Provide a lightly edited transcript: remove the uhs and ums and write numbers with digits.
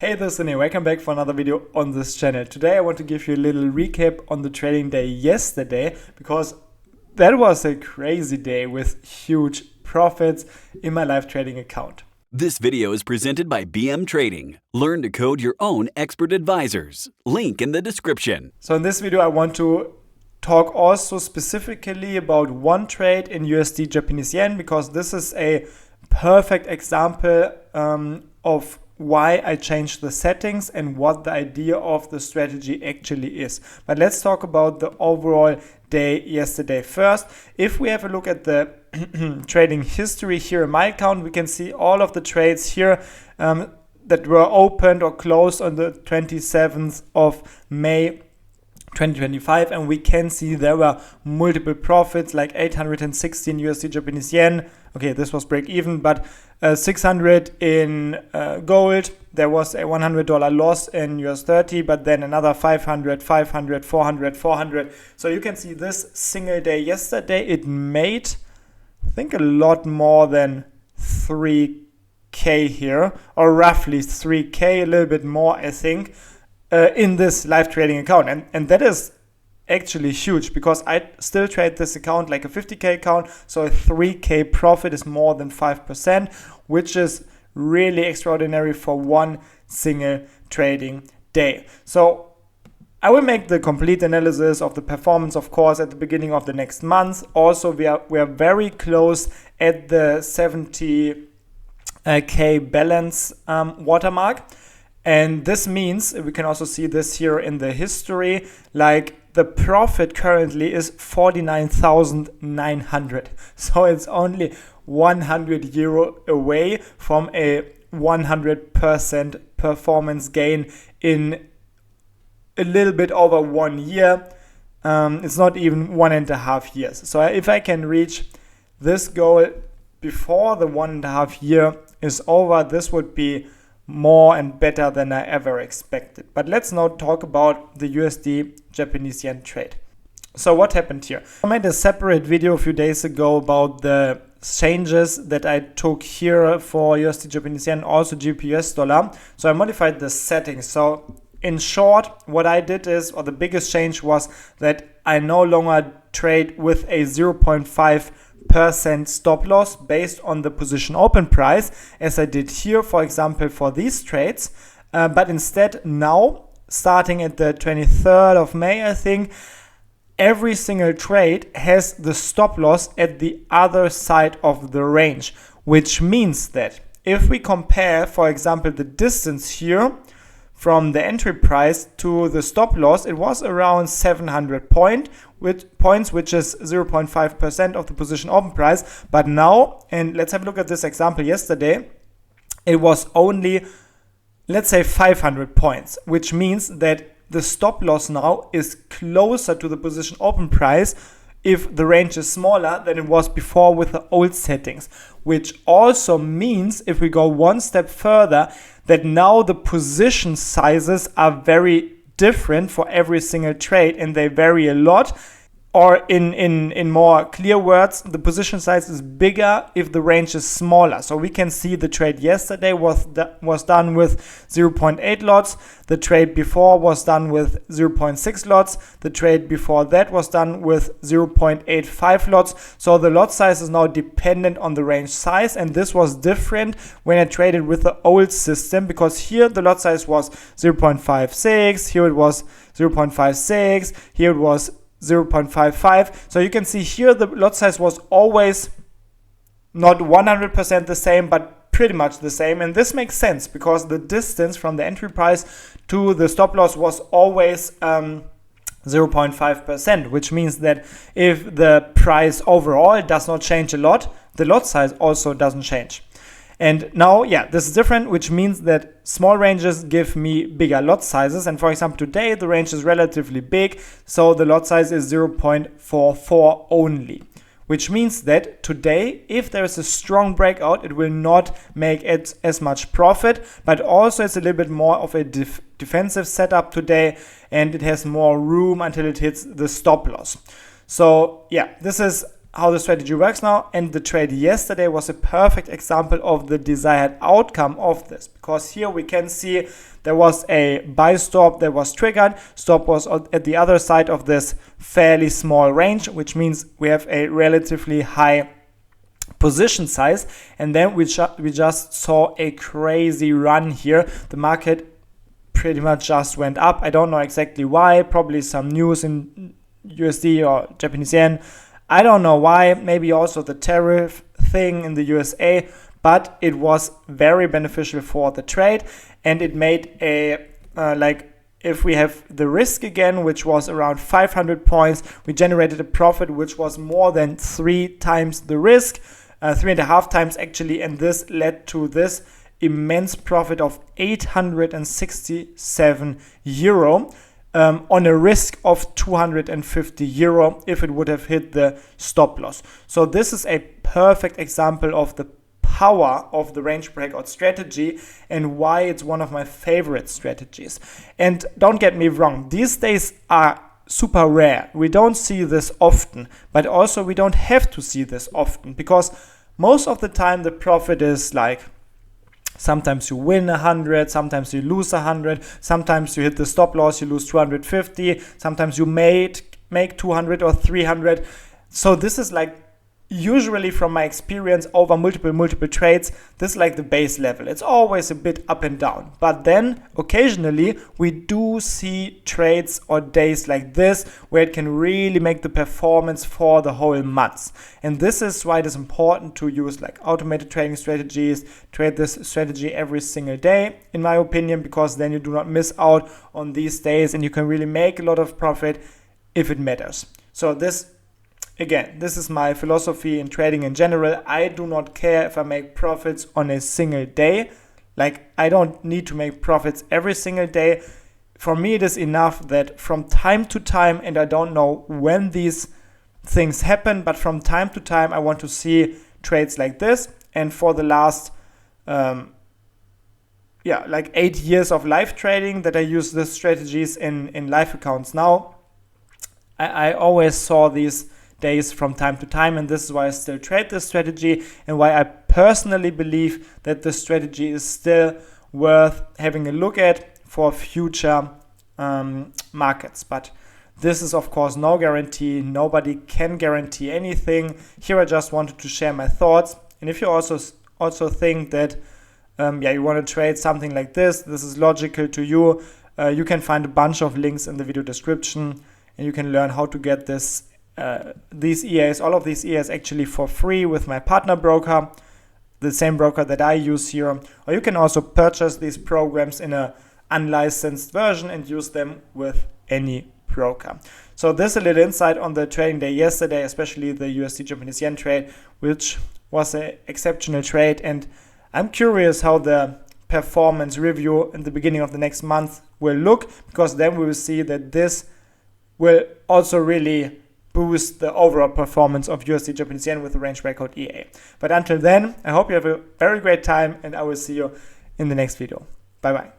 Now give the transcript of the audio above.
Hey, this is René. Welcome back for another video on this channel. Today I want to give you a little recap on the trading day yesterday because that was a crazy day with huge profits in my live trading account. This video is presented by BM Trading. Learn to code your own expert advisors. Link in the description. So in this video I want to talk also specifically about one trade in USD Japanese yen because this is a perfect example of why I changed the settings and what the idea of the strategy actually is. But let's talk about the overall day yesterday first. If we have a look at the trading history here in my account, we can see all of the trades here that were opened or closed on the 27th of May 2025, and we can see there were multiple profits like 816 USD Japanese yen. Okay, this was break even, but 600 in gold. There was a $100 loss in US 30, but then another 500, 500, 400, 400. So you can see this single day yesterday, it made, I think, a lot more than 3K here, or roughly 3K, a little bit more, I think, in this live trading account. And that is actually huge because I still trade this account like a 50K account. So a 3K profit is more than 5%, which is really extraordinary for one single trading day. So I will make the complete analysis of the performance, of course, at the beginning of the next month. Also, we are very close at the 70K balance watermark. And this means, we can also see this here in the history, like the profit currently is 49,900. So it's only 100 euro away from a 100% performance gain in a little bit over 1 year. It's not even 1.5 years. So if I can reach this goal before the 1.5 year is over, this would be more and better than I ever expected. But let's now talk about the USD Japanese yen trade. So what happened here? I made a separate video a few days ago about the changes that I took here for USD Japanese yen, also GBP/US dollar. So I modified the settings. So in short, what I did is, or the biggest change was that I no longer trade with a 0.5% stop loss based on the position open price, as I did here, for example, for these trades. But instead now, starting at the 23rd of May, I think, every single trade has the stop loss at the other side of the range, which means that if we compare, for example, the distance here from the entry price to the stop loss, it was around 700 points, which is 0.5% of the position open price. But now, and let's have a look at this example yesterday, it was only, let's say, 500 points, which means that the stop loss now is closer to the position open price if the range is smaller than it was before with the old settings, which also means, if we go one step further, that now the position sizes are very different for every single trade and they vary a lot. Or in more clear words, the position size is bigger if the range is smaller. So we can see the trade yesterday was done with 0.8 lots. The trade before was done with 0.6 lots. The trade before that was done with 0.85 lots. So the lot size is now dependent on the range size. And this was different when I traded with the old system, because here the lot size was 0.56. Here it was 0.56. Here it was 0.55. So you can see here the lot size was always not 100% the same, but pretty much the same. And this makes sense because the distance from the entry price to the stop loss was always 0.5%, which means that if the price overall does not change a lot, the lot size also doesn't change. And now, yeah, this is different, which means that small ranges give me bigger lot sizes. And for example, today the range is relatively big, so the lot size is 0.44 only, which means that today, if there is a strong breakout, it will not make it as much profit, but also it's a little bit more of a defensive setup today, and it has more room until it hits the stop loss. So yeah, this is how the strategy works now, and the trade yesterday was a perfect example of the desired outcome of this, because here we can see there was a buy stop that was triggered. Stop was at the other side of this fairly small range, which means we have a relatively high position size, and then we just saw a crazy run here. The market pretty much just went up. I don't know exactly why, probably some news in USD or Japanese yen. I don't know why, maybe also the tariff thing in the USA, but it was very beneficial for the trade, and it made a, if we have the risk again, which was around 500 points, we generated a profit which was more than 3 times the risk, 3.5 times actually, and this led to this immense profit of 867 euro. On a risk of 250 euro if it would have hit the stop loss. So this is a perfect example of the power of the range breakout strategy and why it's one of my favorite strategies. And don't get me wrong, these days are super rare. We don't see this often, but also we don't have to see this often, because most of the time the profit is like, sometimes you win 100, sometimes you lose 100, sometimes you hit the stop loss, you lose 250, sometimes you make 200 or 300. So this is like, usually from my experience over multiple trades, this is like the base level. It's always a bit up and down. But then occasionally we do see trades or days like this where it can really make the performance for the whole month. And this is why it is important to use like automated trading strategies, trade this strategy every single day, in my opinion, because then you do not miss out on these days and you can really make a lot of profit if it matters. So this is my philosophy in trading in general. I do not care if I make profits on a single day. Like, I don't need to make profits every single day. For me, it is enough that from time to time, and I don't know when these things happen, but from time to time, I want to see trades like this. And for the last, 8 years of live trading that I use these strategies in live accounts now, I always saw these days from time to time, and this is why I still trade this strategy and why I personally believe that the strategy is still worth having a look at for future markets. But this is of course no guarantee. Nobody can guarantee anything. Here I just wanted to share my thoughts, and if you also think that you want to trade something like this is logical to you, you can find a bunch of links in the video description, and you can learn how to get this these EAs, all of these EAs actually for free with my partner broker, the same broker that I use here. Or you can also purchase these programs in a unlicensed version and use them with any broker. So this is a little insight on the trading day yesterday, especially the USD Japanese yen trade, which was an exceptional trade. And I'm curious how the performance review in the beginning of the next month will look, because then we will see that this will also really boost the overall performance of USD Japanese yen with the range breakout EA. But until then, I hope you have a very great time, and I will see you in the next video. Bye bye.